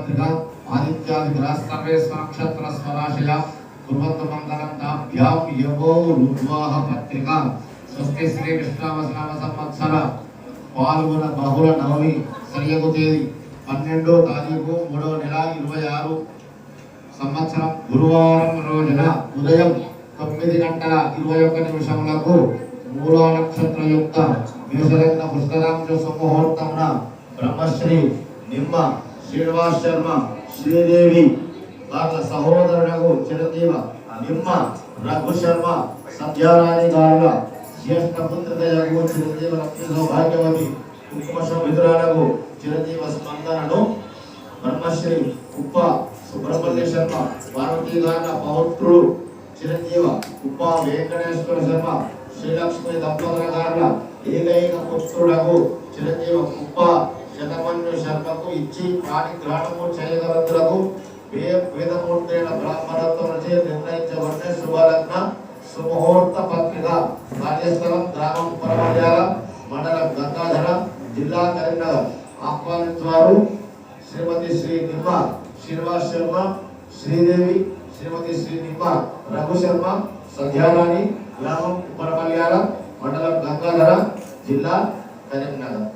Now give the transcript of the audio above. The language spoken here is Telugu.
पत्रिका आदित्यादि ग्रहस्तवे स्वनक्षत्र स्वराशय कुर्वन्तु मंगलं ताभ्यां यवो रुद्वाह पत्रिका स्वस्ति श्री विष्णुवसनाम संवत्सर పాల్గొన బహుళ నవమి సరియగు తేదీ 12వ తారీఖు 3వ నెల 26 సంవత్సరం గురువారం రోజున ఉదయం 9:21 మూలా నక్షత్రయుక్త మేషలగ్న పుష్కరాంశ సుముహూర్తమున బ్రహ్మశ్రీ నిమ్మ శ్రీనివాస్ శర్మ శ్రీదేవి వారి సహోదరులకు చిరంజీవ నిమ్మ రఘు శర్మ సంధ్యారాణి గారుల జ్యేష్ఠ పుత్రికయకు చిరంజీవ లక్ష్మీ సౌభాగ్యవతి కుటుంబ సభ్యురాలకు చిరంజీవ స్పందనను బ్రహ్మశ్రీ కుప్ప సుబ్రహ్మణ్య శర్మ పార్వతీ గారుల పౌత్రుడు చిరంజీవ కుప్ప వెంకటేశ్వర శర్మ శ్రీలక్ష్మి దంపతుల గారుల ఏకైక పుత్రుడకు చిరంజీవ కుప్ప శతమన్యు శర్మకు ఇచ్చి పాణిగ్రహణము చేయగలందులకు వేదమూర్తైన బ్రాహ్మణత్వముచే నిర్ణయించబడిన శుభలగ్న సుముహూర్త పత్రిక కార్యస్థలం గ్రామం పరమర్యాల మండలం గంగాధర జిల్లా కరీంనగర్ ఆహ్వానించారు శ్రీమతి శ్రీ నిమ్మ శ్రీనివాస్ శర్మ శ్రీదేవి శ్రీమతి శ్రీ నిమ్మ రఘు శర్మ సంధ్యారాణి గ్రామం పరమర్యాల మండలం గంగాధర జిల్లా కరీంనగర్